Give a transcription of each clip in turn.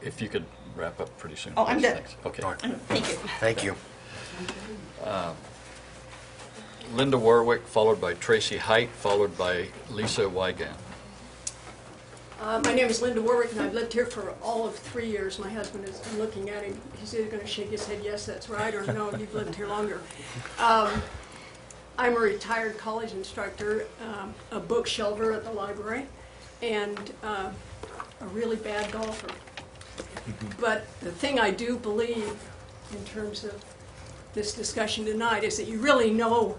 If you could wrap up pretty soon. Oh, I'm please. done. Thanks. Okay. Thank you. Thank you. Linda Warwick, followed by Tracy Height, followed by Lisa Wygant. My name is Linda Warwick, and I've lived here for all of 3 years. My husband is looking at him. He's either going to shake his head, yes, that's right, or no, you've lived here longer. I'm a retired college instructor, a bookshelver at the library, and a really bad golfer. But the thing I do believe in terms of this discussion tonight is that you really know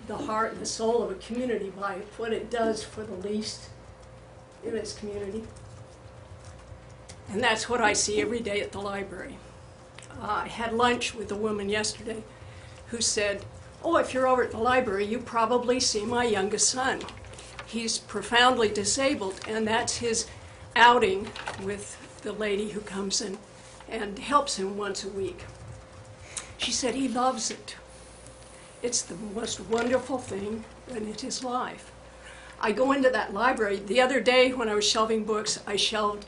the heart and the soul of a community by what it does for the least in its community. And that's what I see every day at the library. I had lunch with a woman yesterday who said, "Oh, if you're over at the library, you probably see my youngest son. He's profoundly disabled, and that's his outing with the lady who comes in and helps him once a week." She said he loves it. It's the most wonderful thing in his life. I go into that library. The other day when I was shelving books, I shelved,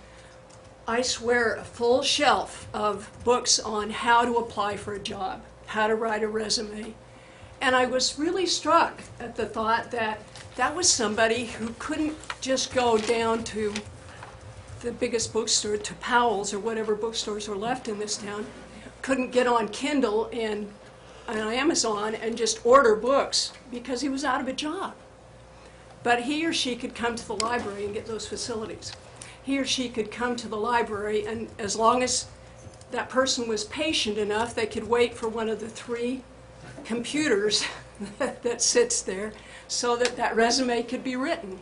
I swear, a full shelf of books on how to apply for a job, how to write a resume. And I was really struck at the thought that that was somebody who couldn't just go down to the biggest bookstore, to Powell's or whatever bookstores were left in this town, couldn't get on Kindle and on Amazon and just order books because he was out of a job. But he or she could come to the library and get those facilities. He or she could come to the library, and as long as that person was patient enough, they could wait for one of the 3 computers that sits there so that that resume could be written.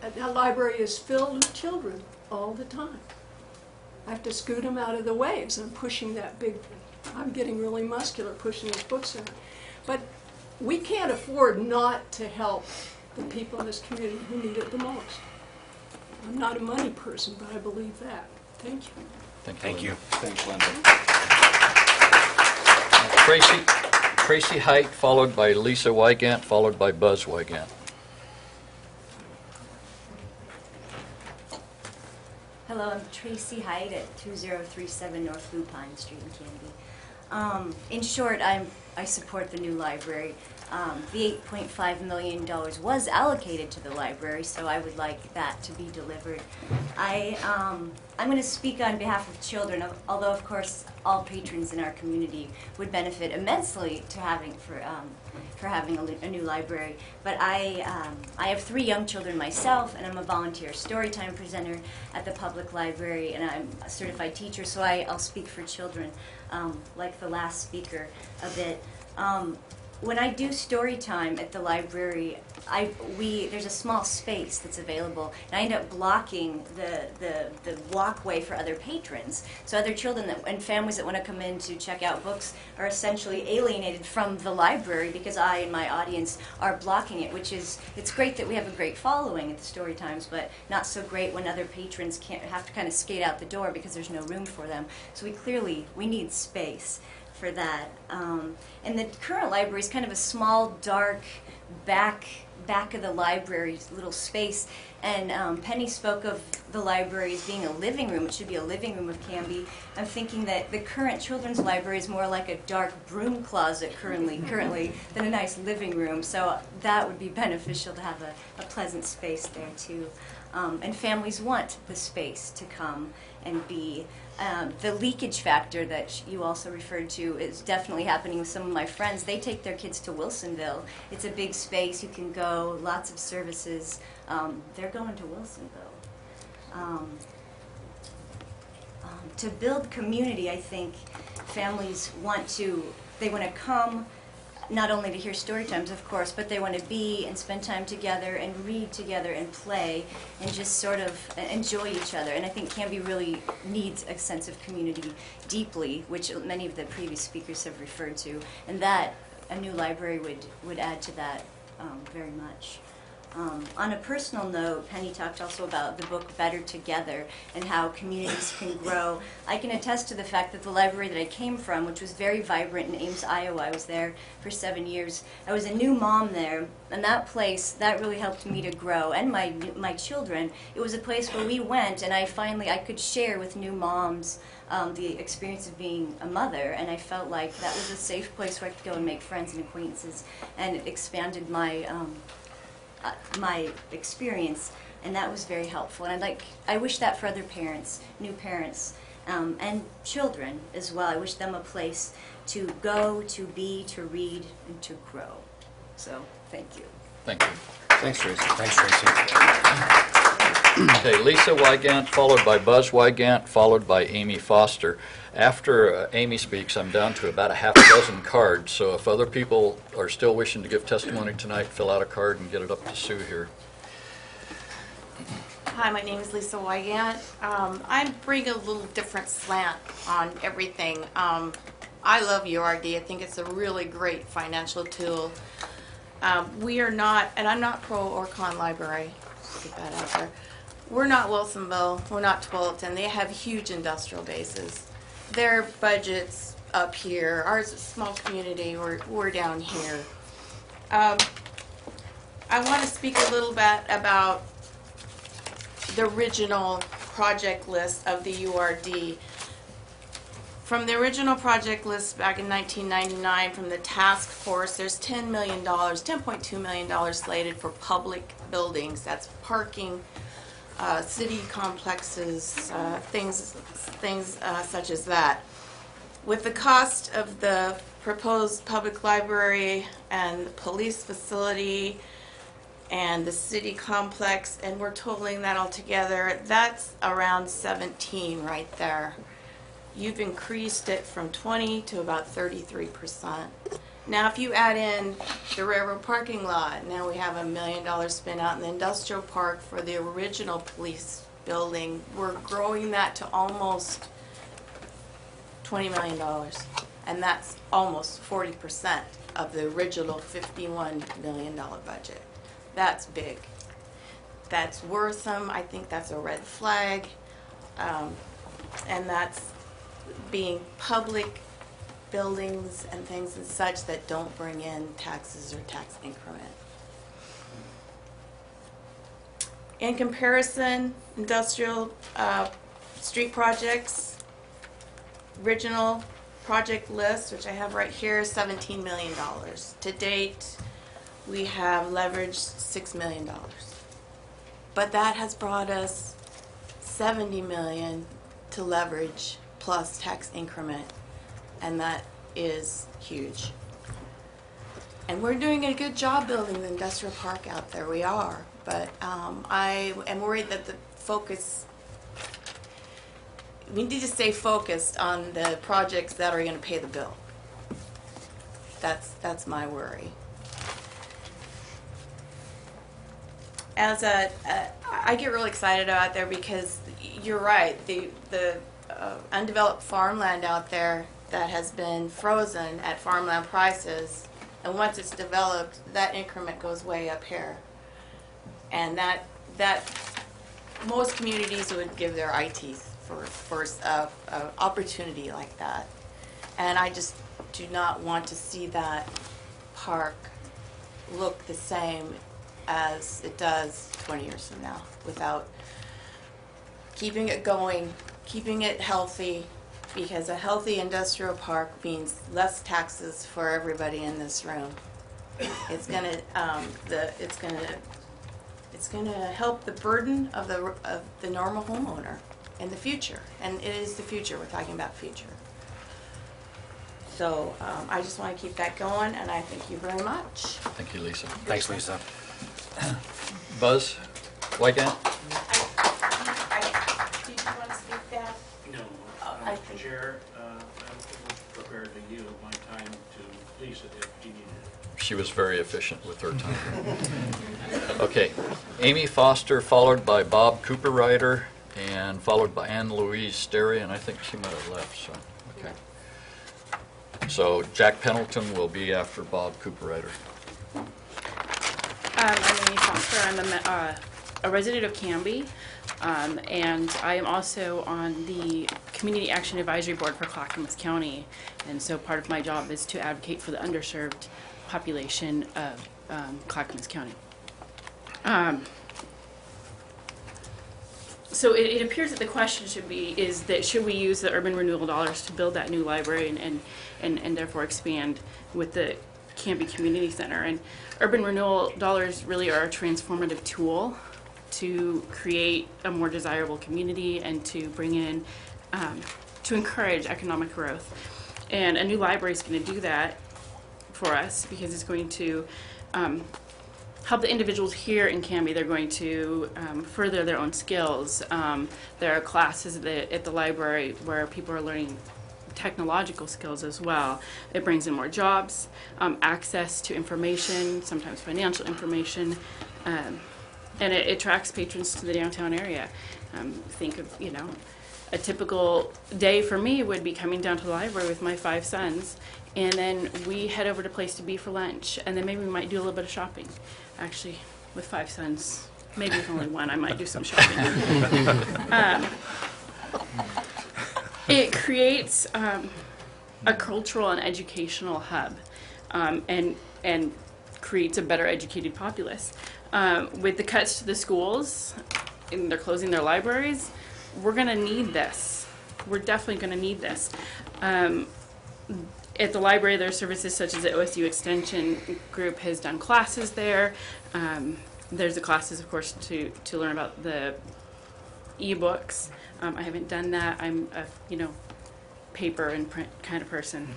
That library is filled with children all the time. I have to scoot them out of the way as I'm pushing that big, I'm getting really muscular pushing those books around. But we can't afford not to help the people in this community who need it the most. I'm not a money person, but I believe that. Thank you. Thank you. Thanks, Linda. Tracy Height, followed by Lisa Wygant, followed by Buzz Wygant. Hello, I'm Tracy Height at 2037 North Lupine Street in Canby. In short, I support the new library. The $8.5 million was allocated to the library, so I would like that to be delivered. I'm going to speak on behalf of children, although of course all patrons in our community would benefit immensely to having a new library. But I have 3 young children myself, and I'm a volunteer storytime presenter at the public library, and I'm a certified teacher, so I'll speak for children, like the last speaker a bit. When I do story time at the library, there's a small space that's available, and I end up blocking the walkway for other patrons. So other children and families that want to come in to check out books are essentially alienated from the library because I and my audience are blocking it, it's great that we have a great following at the story times, but not so great when other patrons have to kind of skate out the door because there's no room for them. So we need space for that. And the current library is kind of a small, dark, back of the library little space. And Penny spoke of the library as being a living room. It should be a living room of Canby. I'm thinking that the current children's library is more like a dark broom closet currently than a nice living room. So that would be beneficial to have a pleasant space there too. And families want the space to come and be. The leakage factor that you also referred to is definitely happening with some of my friends. They take their kids to Wilsonville. It's a big space. You can go, lots of services. They're going to Wilsonville. To build community, I think families want to come not only to hear story times, of course, but they want to be and spend time together and read together and play and just sort of enjoy each other. And I think Canby really needs a sense of community deeply, which many of the previous speakers have referred to, and that a new library would add to that very much. On a personal note, Penny talked also about the book Better Together and how communities can grow. I can attest to the fact that the library that I came from, which was very vibrant in Ames, Iowa, I was there for 7 years. I was a new mom there, and that place, that really helped me to grow, and my children. It was a place where we went, and I could share with new moms the experience of being a mother, and I felt like that was a safe place where I could go and make friends and acquaintances, and it expanded my experience, and that was very helpful. And I wish that for other parents, new parents, and children as well. I wish them a place to go, to be, to read, and to grow. So, thank you. Thank you. Thanks, Tracy. Thanks, Tracy. Okay, Lisa Wygant, followed by Buzz Wygant, followed by Amy Foster. After Amy speaks, I'm down to about a half dozen cards, so if other people are still wishing to give testimony tonight, fill out a card and get it up to Sue here. Hi, my name is Lisa Wygant. I bring a little different slant on everything. I love URA. I think it's a really great financial tool. We are not, and I'm not pro or con library, get that out there. We're not Wilsonville, we're not Tualatin. They have huge industrial bases. Their budget's up here. Ours is a small community, we're down here. I want to speak a little bit about the original project list of the URD. From the original project list back in 1999 from the task force, there's $10 million, $10.2 million slated for public buildings. That's parking, city complexes, things such as that. With the cost of the proposed public library and the police facility and the city complex, and we're totaling that all together, that's around 17 right there. You've increased it from 20 to about 33%. Now if you add in the railroad parking lot, now we have $1 million spent out in the industrial park for the original police building. We're growing that to almost $20 million, and that's almost 40% of the original $51 million budget. That's big. That's worrisome. I think that's a red flag, and that's being public buildings and things and such that don't bring in taxes or tax increment. In comparison, industrial street projects, original project list, which I have right here, is $17 million. To date, we have leveraged $6 million. But that has brought us $70 million to leverage plus tax increment, and that is huge. And we're doing a good job building the industrial park out there. We are, but I am worried that the focus, we need to stay focused on the projects that are going to pay the bill. That's my worry. I get really excited out there because you're right. The undeveloped farmland out there that has been frozen at farmland prices, and once it's developed, that increment goes way up here, and that most communities would give their eye teeth for an opportunity like that, and I just do not want to see that park look the same as it does 20 years from now without keeping it going, keeping it healthy, because a healthy industrial park means less taxes for everybody in this room. It's gonna help the burden of the normal homeowner in the future, and it is the future. We're talking about future. So I just want to keep that going, and I thank you very much. Thank you, Lisa. Thanks, Lisa. Buzz Wygant? Did you want to speak that? No, I think- Chair, I'm prepared to yield my time to Lisa if she needed it. She was very efficient with her time. Okay, Amy Foster, followed by Bob Cooperrider, and followed by Anne Louise Sterry, and I think she might have left, so, okay. So Jack Pendleton will be after Bob Cooperrider. I'm Amy Foster. I'm a resident of Canby, and I am also on the Community Action Advisory Board for Clackamas County. And so part of my job is to advocate for the underserved population of Clackamas County. So it appears that the question should we use the urban renewal dollars to build that new library and therefore expand with the Canby Community Center. And urban renewal dollars really are a transformative tool to create a more desirable community and to bring in, to encourage economic growth. And a new library is going to do that for us because it's going to help the individuals here in Canby. They're going to further their own skills. There are classes at the library where people are learning technological skills as well. It brings in more jobs, access to information, sometimes financial information, and it attracts patrons to the downtown area. Think of, a typical day for me would be coming down to the library with my 5 sons, and then we head over to Place to Be for lunch, and then maybe we might do a little bit of shopping. Actually, with 5 sons, maybe with only 1, I might do some shopping. It creates a cultural and educational hub, and creates a better educated populace. With the cuts to the schools, and they're closing their libraries, we're going to need this. We're definitely going to need this. At the library, there are services such as the OSU Extension Group has done classes there. There's the classes, of course, to learn about the e-books. I haven't done that. I'm a, paper and print kind of person.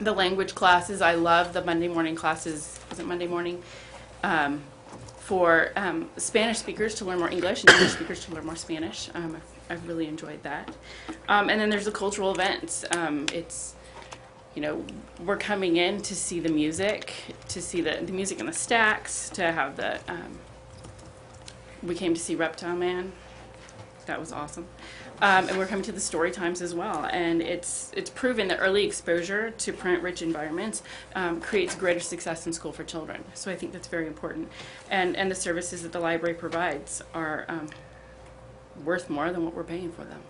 The language classes, I love the Monday morning classes. Was it Monday morning? For Spanish speakers to learn more English and English speakers to learn more Spanish. I've really enjoyed that. And then there's the cultural events. It's, we're coming in to see the music, to see the music in the stacks, to have the, we came to see Reptile Man. That was awesome. And we're coming to the story times as well. And it's proven that early exposure to print-rich environments creates greater success in school for children. So I think that's very important. And the services that the library provides are worth more than what we're paying for them.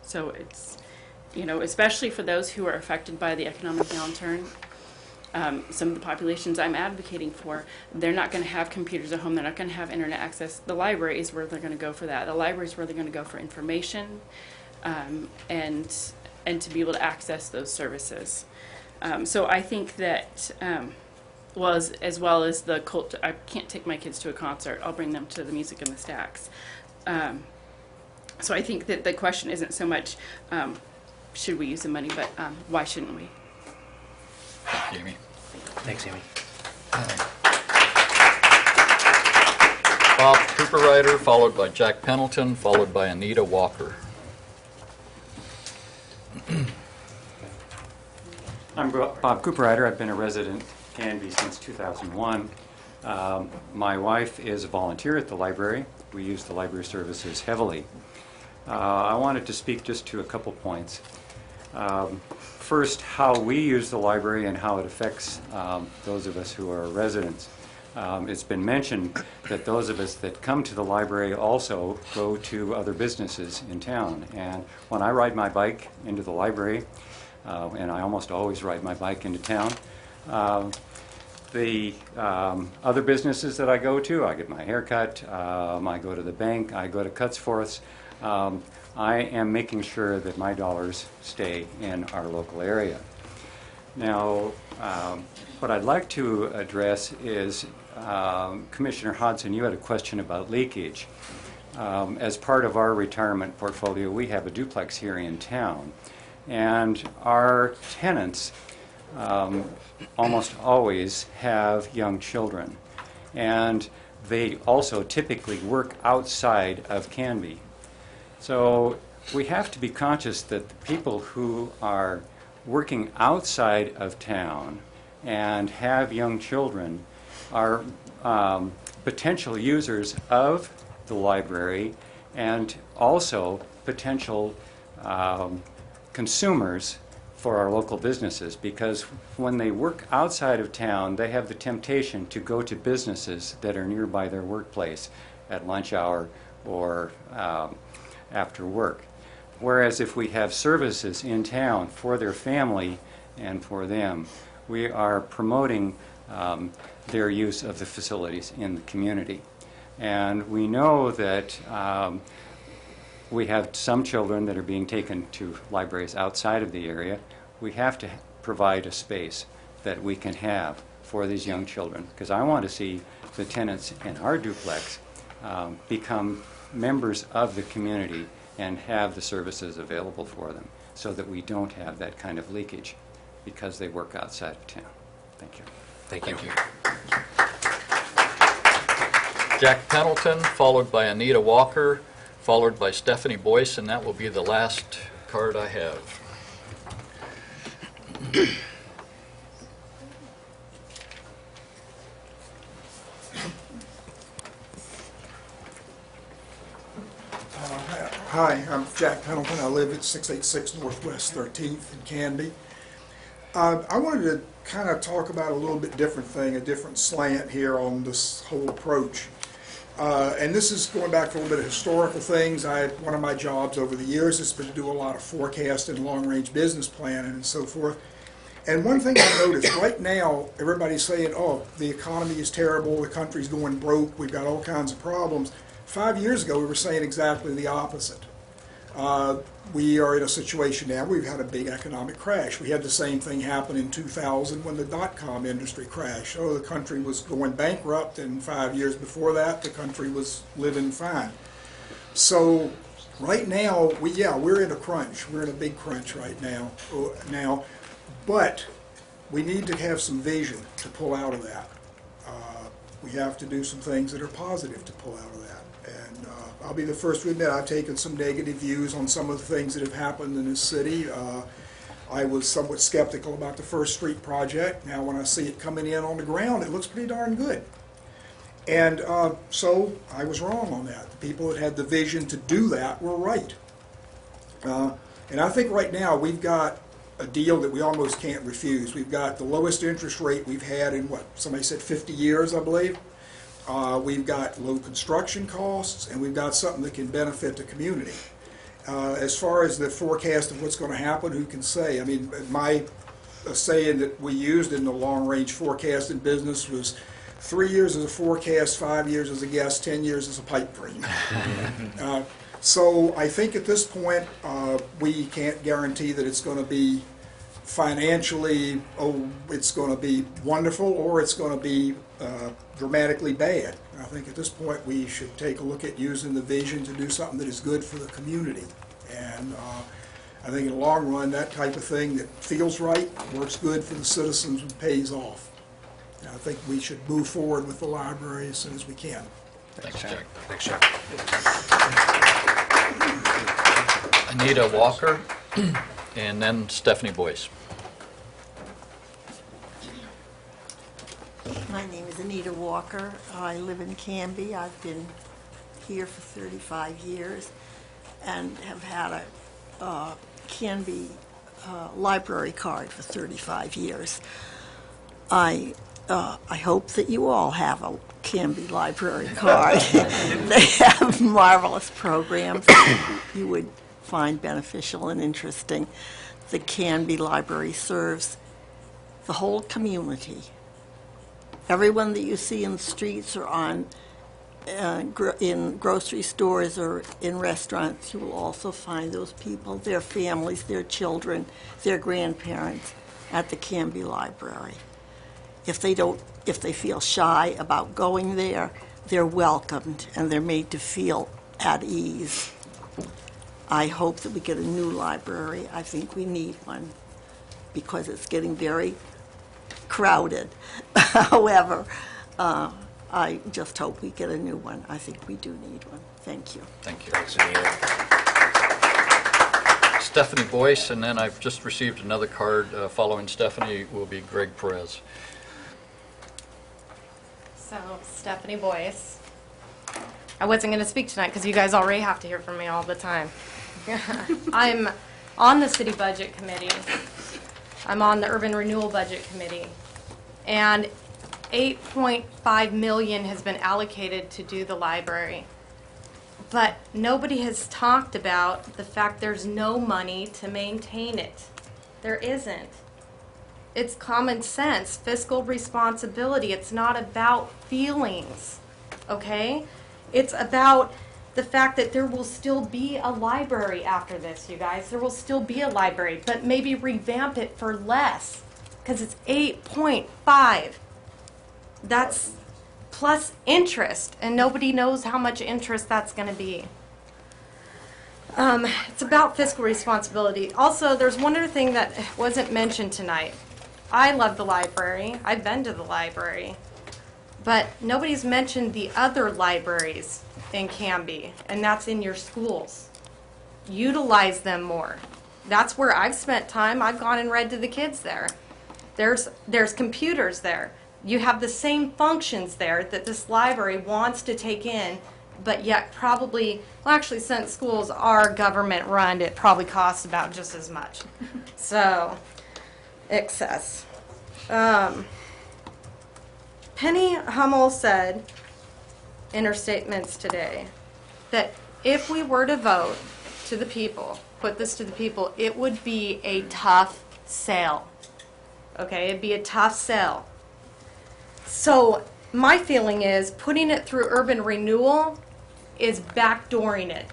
So it's, especially for those who are affected by the economic downturn, some of the populations I'm advocating for, they're not going to have computers at home. They're not going to have internet access. The library is where they're going to go for that. The library is where they're going to go for information and to be able to access those services. So I think that, as well as the cult, I can't take my kids to a concert. I'll bring them to the music in the stacks. So I think that the question isn't so much should we use the money, but why shouldn't we? Jamie. Thanks, Amy. Bob Cooperrider, followed by Jack Pendleton, followed by Anita Walker. I'm Bob Cooperrider. I've been a resident of Canby since 2001. My wife is a volunteer at the library. We use the library services heavily. I wanted to speak just to a couple points. First, how we use the library and how it affects those of us who are residents. It's been mentioned that those of us that come to the library also go to other businesses in town. And when I ride my bike into the library, and I almost always ride my bike into town, the other businesses that I go to, I get my hair cut, I go to the bank, I go to Cutsforth's, I am making sure that my dollars stay in our local area. Now, what I'd like to address is, Commissioner Hodson, you had a question about leakage. As part of our retirement portfolio, we have a duplex here in town, and our tenants almost always have young children, and they also typically work outside of Canby. So we have to be conscious that the people who are working outside of town and have young children are potential users of the library and also potential consumers for our local businesses, because when they work outside of town, they have the temptation to go to businesses that are nearby their workplace at lunch hour or after work. Whereas if we have services in town for their family and for them, we are promoting their use of the facilities in the community. And we know that we have some children that are being taken to libraries outside of the area. We have to provide a space that we can have for these young children, because I want to see the tenants in our duplex become members of the community and have the services available for them, so that we don't have that kind of leakage because they work outside of town. Thank you. Thank you. Jack Pendleton, followed by Anita Walker, followed by Stephanie Boyce, and that will be the last card I have. Hi, I'm Jack Pendleton. I live at 686 Northwest 13th in Canby. I wanted to kind of talk about a little bit different thing, a different slant here on this whole approach. And this is going back to a little bit of historical things. One of my jobs over the years has been to do a lot of forecasting, long-range business planning, and so forth. And one thing I noticed, right now, everybody's saying, oh, the economy is terrible, the country's going broke, we've got all kinds of problems. 5 years ago, we were saying exactly the opposite. We are in a situation now, we've had a big economic crash. We had the same thing happen in 2000 when the dot-com industry crashed. Oh, the country was going bankrupt, and 5 years before that, the country was living fine. So right now, we're in a crunch. We're in a big crunch right now. But we need to have some vision to pull out of that. We have to do some things that are positive to pull out of that. And I'll be the first to admit I've taken some negative views on some of the things that have happened in this city. I was somewhat skeptical about the First Street project. Now when I see it coming in on the ground, it looks pretty darn good. And so I was wrong on that. The people that had the vision to do that were right. And I think right now we've got a deal that we almost can't refuse. We've got the lowest interest rate we've had in, what, somebody said 50 years, I believe. We've got low construction costs, and we've got something that can benefit the community. As far as the forecast of what's going to happen, who can say? I mean, my saying that we used in the long-range forecasting business was 3 years as a forecast, 5 years as a guess, 10 years as a pipe dream. So I think at this point, we can't guarantee that it's going to be financially, it's going to be wonderful, or it's going to be dramatically bad. I think at this point we should take a look at using the vision to do something that is good for the community. And I think in the long run, that type of thing that feels right, works good for the citizens, and pays off. And I think we should move forward with the library as soon as we can. Thanks, Jack. Thanks, Jack. Anita Walker, and then Stephanie Boyce. My name is Anita Walker. I live in Canby. I've been here for 35 years and have had a Canby library card for 35 years. I hope that you all have a Canby library card. They have marvelous programs that you would find beneficial and interesting. The Canby Library serves the whole community. Everyone that you see in the streets or in grocery stores or in restaurants, you will also find those people, their families, their children, their grandparents at the Canby Library. If they feel shy about going there, they're welcomed and they're made to feel at ease. I hope that we get a new library. I think we need one because it's getting very crowded. However, I just hope we get a new one. I think we do need one. Thank you. Thank you. Thanks, Anita. Stephanie Boyce, and then I've just received another card. Following Stephanie will be Greg Perez. So, Stephanie Boyce. I wasn't going to speak tonight because you guys already have to hear from me all the time. I'm on the City Budget Committee, I'm on the Urban Renewal Budget Committee. And 8.5 million has been allocated to do the library. But nobody has talked about the fact there's no money to maintain it. There isn't. It's common sense, fiscal responsibility. It's not about feelings, okay? It's about the fact that there will still be a library after this, you guys. There will still be a library, but maybe revamp it for less, because it's 8.5. That's plus interest, and nobody knows how much interest that's going to be. It's about fiscal responsibility. Also, there's one other thing that wasn't mentioned tonight. I love the library. I've been to the library. But nobody's mentioned the other libraries in Canby, and that's in your schools. Utilize them more. That's where I've spent time. I've gone and read to the kids there. There's computers there. You have the same functions there that this library wants to take in, but yet probably, well, actually, since schools are government run, it probably costs about just as much. So, excess. Penny Hummel said in her statements today that if we were to vote to the people, put this to the people, it would be a tough sell. Okay, it'd be a tough sell. So my feeling is putting it through urban renewal is backdooring it.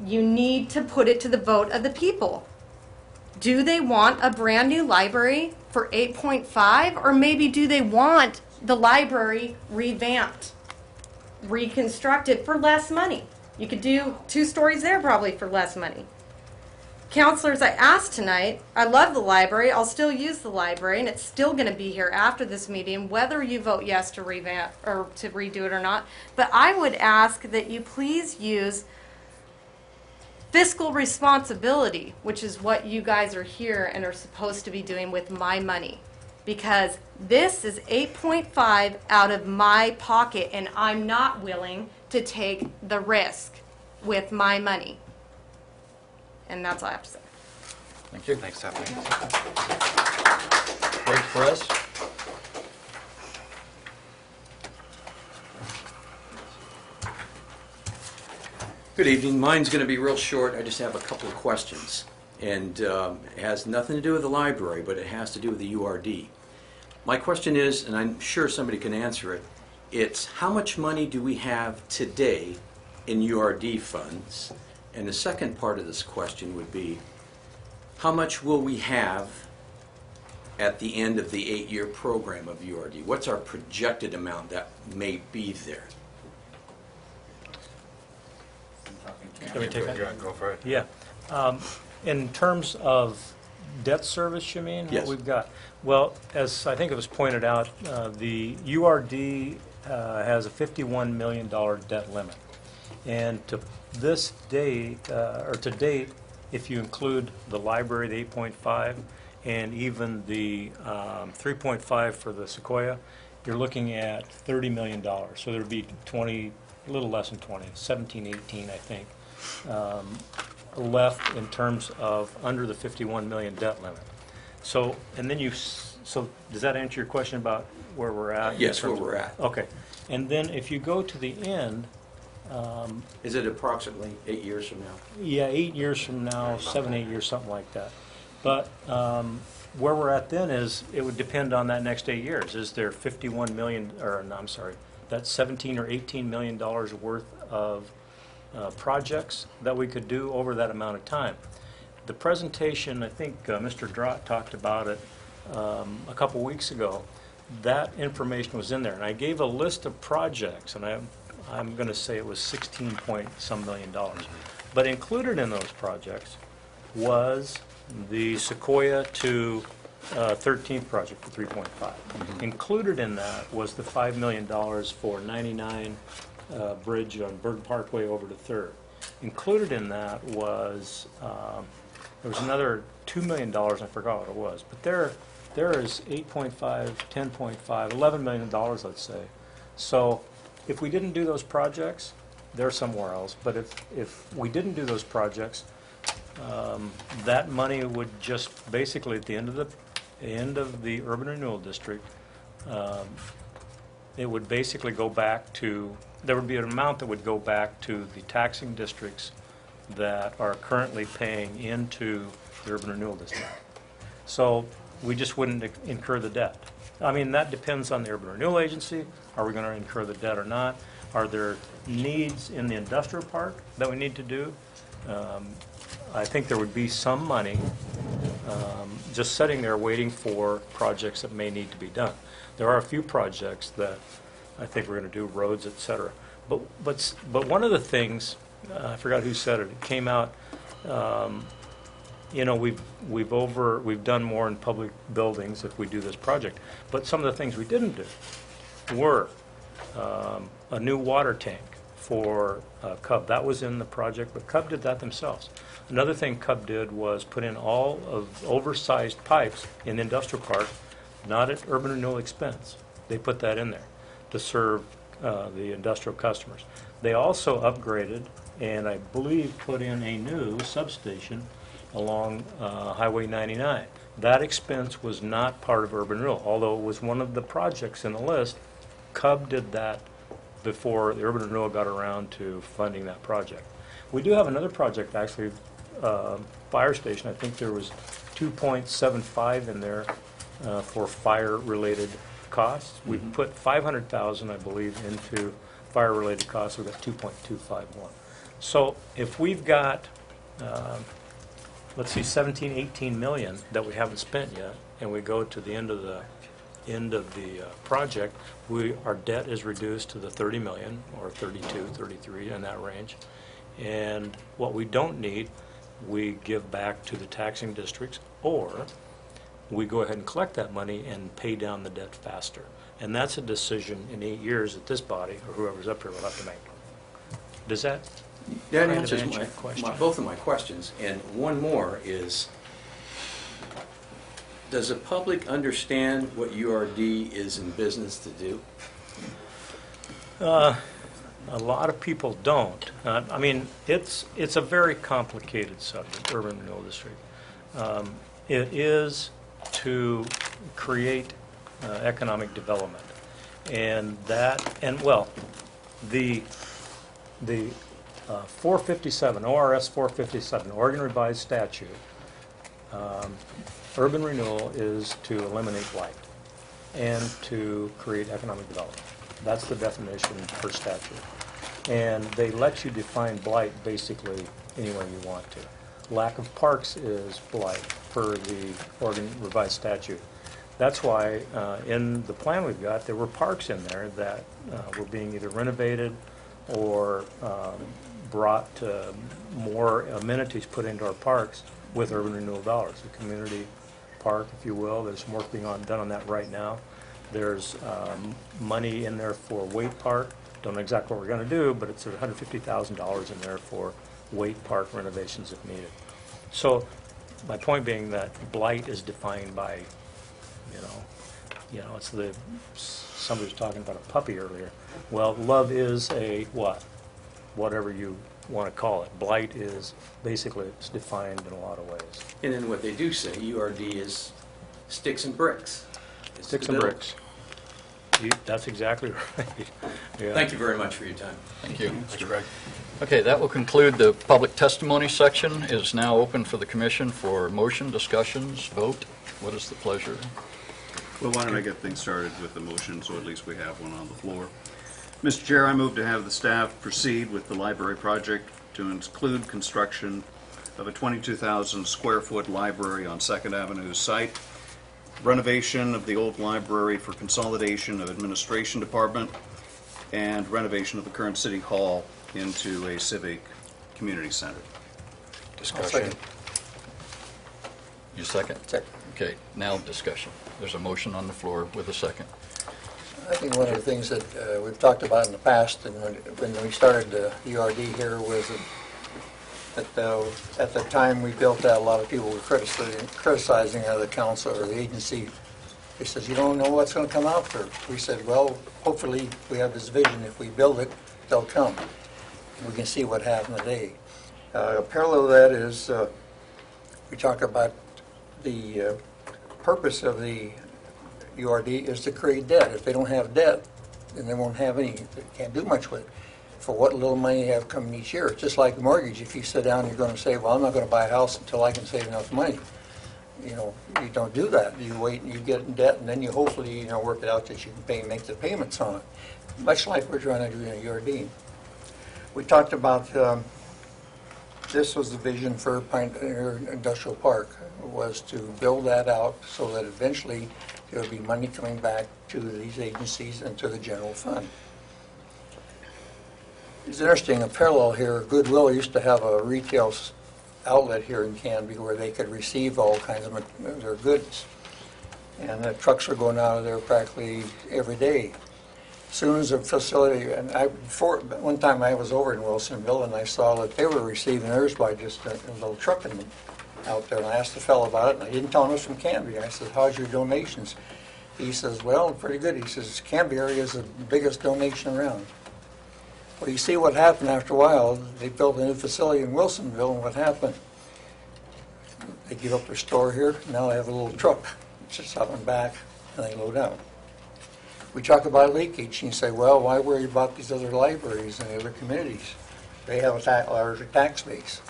You need to put it to the vote of the people. Do they want a brand new library for 8.5, or maybe do they want the library revamped, reconstructed for less money? You could do 2 stories there probably for less money. Counselors, I asked tonight, I love the library, I'll still use the library, and it's still going to be here after this meeting, whether you vote yes to revamp or to redo it or not. But I would ask that you please use fiscal responsibility, which is what you guys are here and are supposed to be doing with my money. Because this is 8.5 out of my pocket, and I'm not willing to take the risk with my money. And that's all I have to say. Thank you. Thanks, Stephanie. Dave Perez? Good evening. Mine's going to be real short. I just have a couple of questions. And it has nothing to do with the library, but it has to do with the URD. My question is, and I'm sure somebody can answer it, it's how much money do we have today in URD funds? And the second part of this question would be, how much will we have at the end of the 8-year program of URD? What's our projected amount that may be there? Let me take that. Yeah, go for it. Yeah. In terms of debt service, you mean? Yes. What we've got? Well, as I think it was pointed out, the URD has a $51 million debt limit. And to this date, or to date, if you include the library, the 8.5, and even the 3.5 for the Sequoia, you're looking at $30 million. So there'd be 20, a little less than 20, 17, 18, I think, left in terms of under the 51 million debt limit. So, and then so does that answer your question about where we're at? Yes, where we're at. Okay. And then if you go to the end, Is it approximately 8 years from now? yeah, 8 years from now, 7, 8 years, something like that. But where we're at then is, it would depend on that next 8 years. Is there 51 million, or no, I'm sorry, that's 17 or 18 million dollars worth of projects that we could do over that amount of time. The presentation, I think Mr. Drott talked about it a couple weeks ago. That information was in there, and I gave a list of projects, and I'm going to say it was 16 point some million dollars. But included in those projects was the Sequoia to 13th project for 3.5. Included in that was the $5 million for 99 bridge on Berg Parkway over to 3rd. Included in that was, there was another $2 million, I forgot what it was, but there is 8.5, 10.5, $11 million, let's say. So if we didn't do those projects, they're somewhere else, but if we didn't do those projects, that money would just basically, at the end of the end of the urban renewal district, it would basically go back to, there would be an amount that would go back to the taxing districts that are currently paying into the urban renewal district. So we just wouldn't incur the debt. I mean, that depends on the urban renewal agency. Are we going to incur the debt or not? Are there needs in the industrial park that we need to do? I think there would be some money just sitting there waiting for projects that may need to be done. There are a few projects that I think we're going to do, roads, et cetera. But one of the things, I forgot who said it, it came out, you know, we've done more in public buildings if we do this project. But some of the things we didn't do were a new water tank for Cub. That was in the project, but Cub did that themselves. Another thing Cub did was put in all of oversized pipes in the industrial park, not at urban renewal expense. They put that in there to serve the industrial customers. They also upgraded and I believe put in a new substation along Highway 99. That expense was not part of urban renewal, although it was one of the projects in the list. Cub did that before the urban renewal got around to funding that project. We do have another project, actually, fire station. I think there was 2.75 in there for fire-related costs. We put 500,000, I believe, into fire-related costs. We've got 2.251. So if we've got, let's see, 17, 18 million that we haven't spent yet, and we go to the end of the project, our debt is reduced to the 30 million or 32, 33 in that range. And what we don't need, we give back to the taxing districts, or we go ahead and collect that money and pay down the debt faster. And that's a decision in 8 years that this body, or whoever's up here, will have to make. Does that That kind of answers answer your question? both of my questions. And one more is, does the public understand what URD is in business to do? A lot of people don't. I mean, it's a very complicated subject, urban renewal district. It is to create economic development, and well, the 457 ORS 457 Oregon Revised Statute. Urban renewal is to eliminate blight and to create economic development. That's the definition per statute. And they let you define blight basically any way you want to. Lack of parks is blight per the Oregon Revised Statute. That's why in the plan we've got, there were parks in there that were being either renovated or brought more amenities put into our parks with urban renewal dollars. The community park, if you will, there's some work being done on that right now. There's money in there for Waite Park. Don't know exactly what we're going to do, but it's $150,000 in there for Waite Park renovations if needed. So my point being that blight is defined by, it's somebody was talking about a puppy earlier. Well, love is a what? Whatever you want to call it. Blight is basically, it's defined in a lot of ways. And then what they do say, URD is sticks and bricks. It's Sticks the and bill. bricks. That's exactly right. Yeah. Thank you very much for your time. Thank you. Thanks, Greg. Okay, that will conclude the public testimony section. It is now open for the commission for motion, discussions, vote. What is the pleasure? Well, why don't I get things started with the motion, so at least we have one on the floor. Mr. Chair, I move to have the staff proceed with the library project to include construction of a 22,000 square foot library on 2nd Avenue site, renovation of the old library for consolidation of administration department, and renovation of the current city hall into a civic community center. Discussion. You second? Second. Okay, now discussion. There's a motion on the floor with a second. I think one of the things that we've talked about in the past, and when we started the URD here, was that at the time we built that, a lot of people were criticizing the council or the agency. They said, you don't know what's going to come out there. We said, well, hopefully we have this vision. If we build it, they'll come. We can see what happened today. Parallel to that is we talk about the purpose of the URD is to create debt. If they don't have debt, then they won't have any, they can't do much with it. For what little money you have coming each year. It's just like a mortgage. If you sit down, you're going to say, well, I'm not going to buy a house until I can save enough money. You know, you don't do that. You wait and you get in debt, and then you hopefully, you know, work it out that you can pay, make the payments on it. Much like we're trying to do in a URD. We talked about, this was the vision for Pioneer Industrial Park, was to build that out so that eventually there would be money coming back to these agencies and to the general fund. It's interesting, a parallel here, Goodwill used to have a retail outlet here in Canby where they could receive all kinds of their goods. And the trucks were going out of there practically every day. As soon as the facility, and one time I was over in Wilsonville and I saw that they were receiving theirs by just a little trucking out there. And I asked the fellow about it, and I didn't tell him it was from Canby. I said, how's your donations? He says, well, pretty good. He says, Canby area is the biggest donation around. Well, you see what happened after a while. They built a new facility in Wilsonville, and what happened? They give up their store here. Now they have a little truck. It's just up and back, and they load out. We talk about leakage, and you say, well, why worry about these other libraries and the other communities? They have a larger tax base.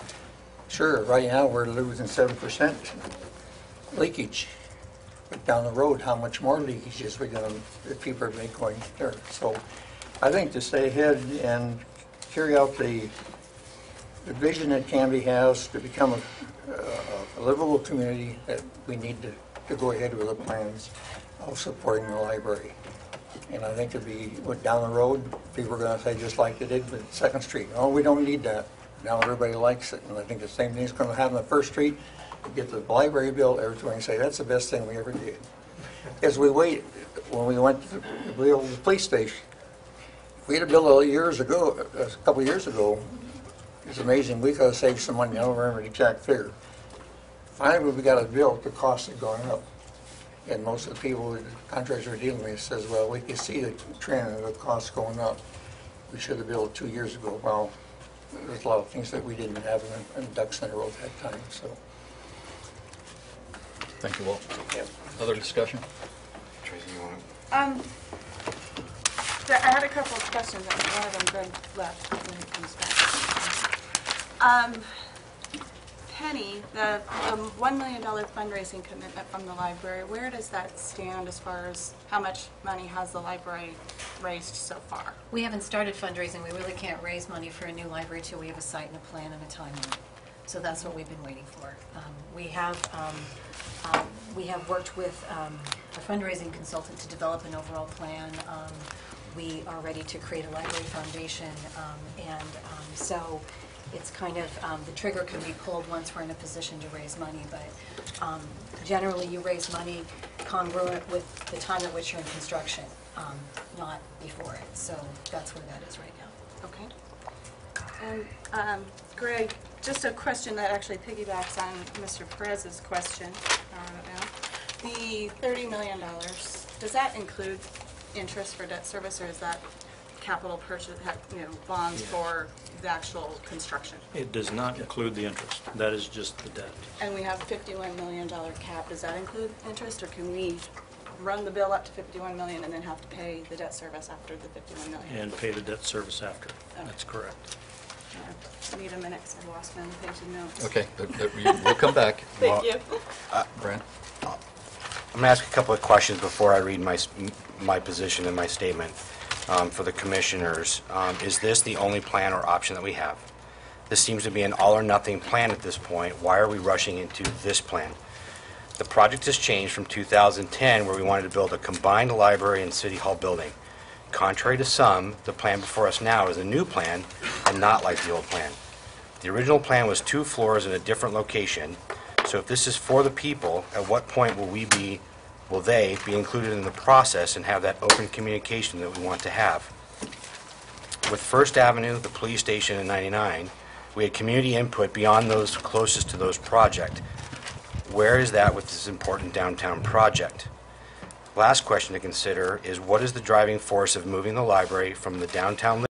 Sure, right now we're losing 7% leakage. But down the road, how much more leakage is we going to, if people are going there? So I think to stay ahead and carry out the vision that Canby has to become a livable community, that we need to go ahead with the plans of supporting the library. And I think it'd be, down the road, people are going to say just like they did with 2nd Street, oh, we don't need that. Now everybody likes it. And I think the same thing is going to happen on 1st Street. Get the library built, everybody say that's the best thing we ever did. As we wait, when we went to build the police station, we had to build years ago, a couple of years ago. It's amazing. We could have saved some money. I don't remember the exact figure. Finally, when we got it built, the costs had gone up. And most of the people, the contractors we're dealing with, says, well, we can see the trend of the costs going up. We should have built 2 years ago. Well, there's a lot of things that we didn't have in ducks in a row at that time. So. Thank you, Walt. Yep. Other discussion? Tracy, you want I had a couple of questions, and one of them Greg left when he comes back. Penny, the $1 million fundraising commitment from the library, where does that stand as far as how much money has the library raised so far? We haven't started fundraising. We really can't raise money for a new library till we have a site and a plan and a timeline. So that's what we've been waiting for. We have worked with a fundraising consultant to develop an overall plan. We are ready to create a library foundation, so it's kind of, the trigger can be pulled once we're in a position to raise money, but generally you raise money congruent with the time at which you're in construction, not before it. So that's where that is right now. Okay. And Greg, just a question that actually piggybacks on Mr. Perez's question. The $30 million, does that include interest for debt service, or is that capital purchase, bonds for the actual construction? It does not include the interest. That is just the debt. And we have a $51 million cap. Does that include interest, or can we run the bill up to $51 million and then have to pay the debt service after the $51 million? And pay the debt service after. Okay. That's correct. I need a minute because I lost my other page of notes. Okay, we'll come back. Thank you. Brent? I'm going to ask a couple of questions before I read my position and my statement for the commissioners. Is this the only plan or option that we have? This seems to be an all-or-nothing plan at this point. Why are we rushing into this plan? The project has changed from 2010, where we wanted to build a combined library and city hall building. Contrary to some, the plan before us now is a new plan and not like the old plan. The original plan was 2 floors in a different location. So if this is for the people, at what point will they be included in the process and have that open communication that we want to have? With First Avenue, the police station, and 99, we had community input beyond those closest to those projects. Where is that with this important downtown project? Last question to consider is, what is the driving force of moving the library from the downtown